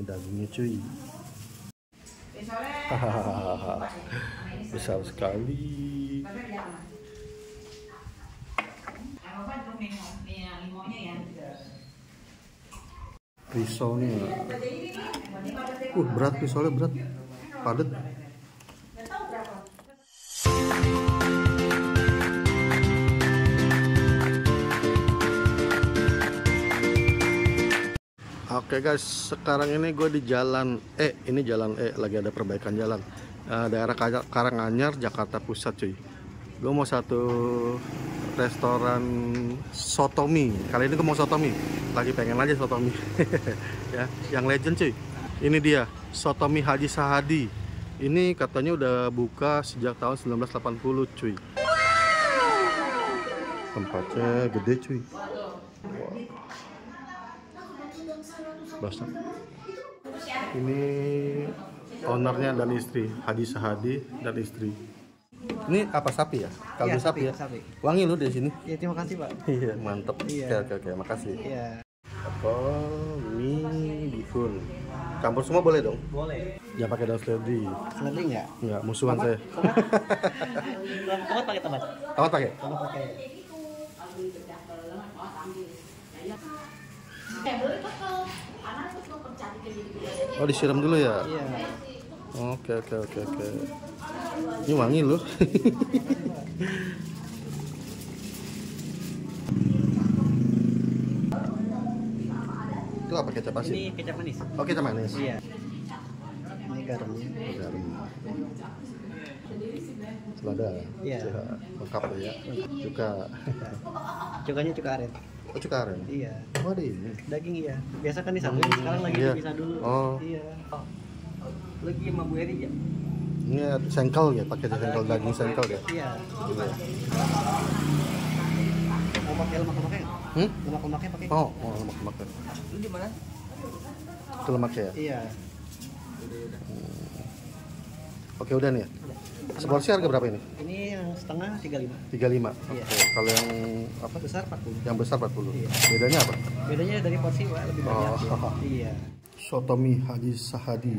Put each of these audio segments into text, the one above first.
dagingnya cuy. Hahaha, besar sekali. Risolnya, berat risolnya, berat, padat. Oke guys, sekarang ini gue di jalan ini jalan lagi ada perbaikan jalan, daerah Karanganyar, Jakarta Pusat cuy. Gue mau satu restoran sotomi. Kali ini gue mau sotomi, lagi pengen aja sotomi. Ya, yang legend cuy. Ini dia sotomi Haji Sahadi. Ini katanya udah buka sejak tahun 1980 cuy. Tempatnya gede cuy. Basah. Ini ownernya dan istri, Haji Sahadi dan istri. Ini apa, sapi ya? Kaldu ya, sapi ya? Sapi. Wangi lu dari sini. Iya, terima kasih Pak. Iya, mantep. Iya. Oke, makasih. Iya. Apel, mie, bihun. Campur semua boleh dong? Boleh. Jangan pakai daun seledri. Seledri nggak? Nggak, musuhan saya. Tomat pakai tomat. Tomat pakai? Tomat pakai. Oh, disiram dulu ya? Iya. Oke. Ini wangi loh. Itu apa, kecap asin? Ini kecap manis. Oh, kecap manis. Iya. Ini garamnya. Garam. Selada. Iya. Lengkap ya. Cuka. Cukanya cuka aren. Oh, cuka aren. Iya. Oh, ada ini. Daging iya. Biasa kan disatuin, sekarang lagi dipisah dulu. Oh. Iya. Lagi sama Bu Eri ya? Ini sengkel ya, pakai sengkel, daging sengkel ya. Iya. Mau pakai lemak-lemaknya? Lemak-lemaknya pakai? Oh, lemak-lemaknya. Lu di mana? Itu lemaknya ya? Iya. Oke, udah nih ya. Seporsi harga berapa ini? Ini yang setengah 35. 35. Iya. Oke. Kalau yang apa? Besar 40. Yang besar 40. Iya. Bedanya apa? Bedanya dari porsi Pak, lebih banyak. Oh. Iya. Sotomi Haji Sahadi.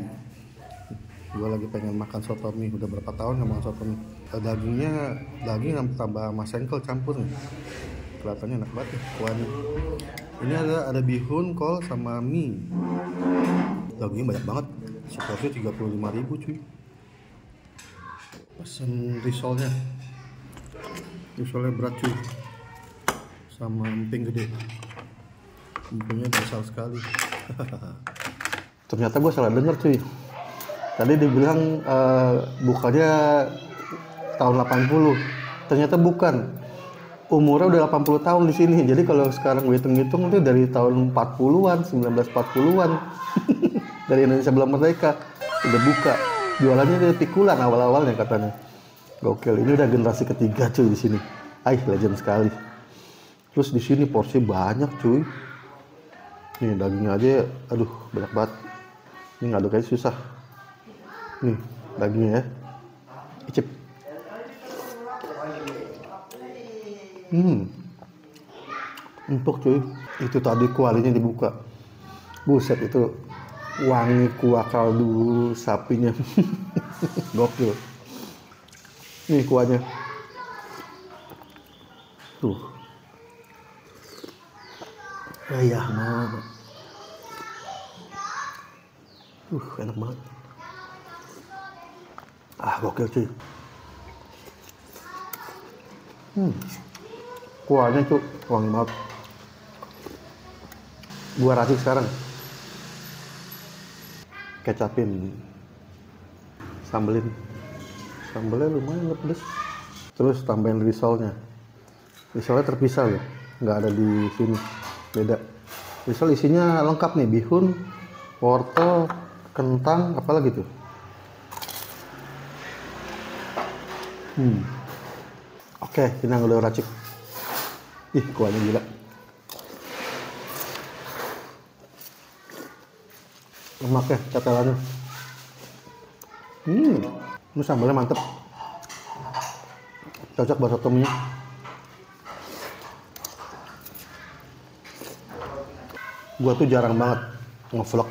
Gue lagi pengen makan sotomi, udah berapa tahun nggak makan sotomi. Daging tambah sama sengkel campur nih. Kelihatannya enak banget ya, kuahnya. Ini ada bihun, kol, sama mie. Dagingnya banyak banget. Seporsi 35.000 cuy. Pesen risolnya. Risolnya berat cuy. Sama emping gede. Empingnya besar sekali. Ternyata gue salah denger cuy. Tadi dibilang bukanya tahun 80. Ternyata bukan. Umurnya udah 80 tahun di sini. Jadi kalau sekarang gue hitung-hitung itu dari tahun 40-an, 1940-an. Dari Indonesia belum merdeka udah buka. Jualannya dari pikulan awal-awalnya katanya. Gokil, ini udah generasi ketiga cuy di sini. Legend sekali. Terus di sini porsi banyak cuy. Nih dagingnya aja, aduh banyak banget. Ini ngaduknya susah. Nih dagingnya ya. Icip. Empuk cuy. Itu tadi kualinya dibuka. Buset, itu wangi kuah kaldu sapinya. Gokil. Nih kuahnya. Tuh. Ayah banget. Enak banget. Gokil cuy. Kuahnya tuh wangi banget. Gua racik sekarang. Kecapin, sambelnya lumayan pedes. Terus tambahin risolnya terpisah loh, nggak ada di sini, beda. Risol isinya lengkap nih, bihun, wortel, kentang, apalagi tuh. Oke, ini yang udah racik. Kuahnya gila. Lemaknya, tetelannya. Ini sambalnya mantep. Cocok buat sotominya. Gua tuh jarang banget ngevlog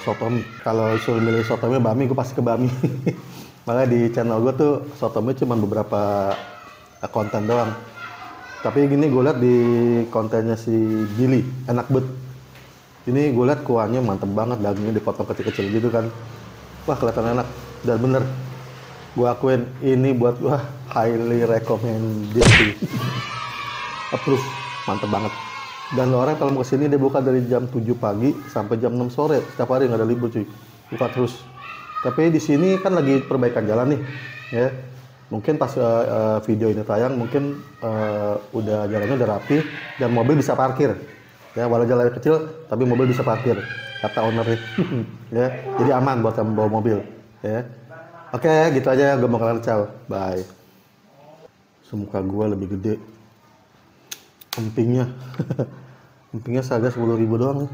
sotomi. Kalau disuruh milih sotomi bami, gue pasti ke bami. Malah di channel gue tuh sotomi cuma beberapa konten doang. Tapi gini gue liat di kontennya si Billy, enak bet. Ini gue liat kuahnya mantep banget, dagingnya dipotong kecil-kecil gitu kan. Wah kelihatan enak, dan bener. Gue akuin ini buat gue highly recommended sih. Approve, mantep banget. Dan orang kalau mau kesini dia buka dari jam 7 pagi sampai jam 6 sore. Setiap hari nggak ada libur cuy, buka terus. Tapi di sini kan lagi perbaikan jalan nih, ya. Mungkin pas video ini tayang, mungkin udah jalannya udah rapi dan mobil bisa parkir. Ya, walau jalan kecil, tapi mobil bisa parkir, kata owner. Ya, jadi aman buat yang bawa mobil. Ya, oke, gitu aja. Gue mau kalian ciao, bye. Semuka gue lebih gede, empingnya, empingnya seharga 10.000 doang.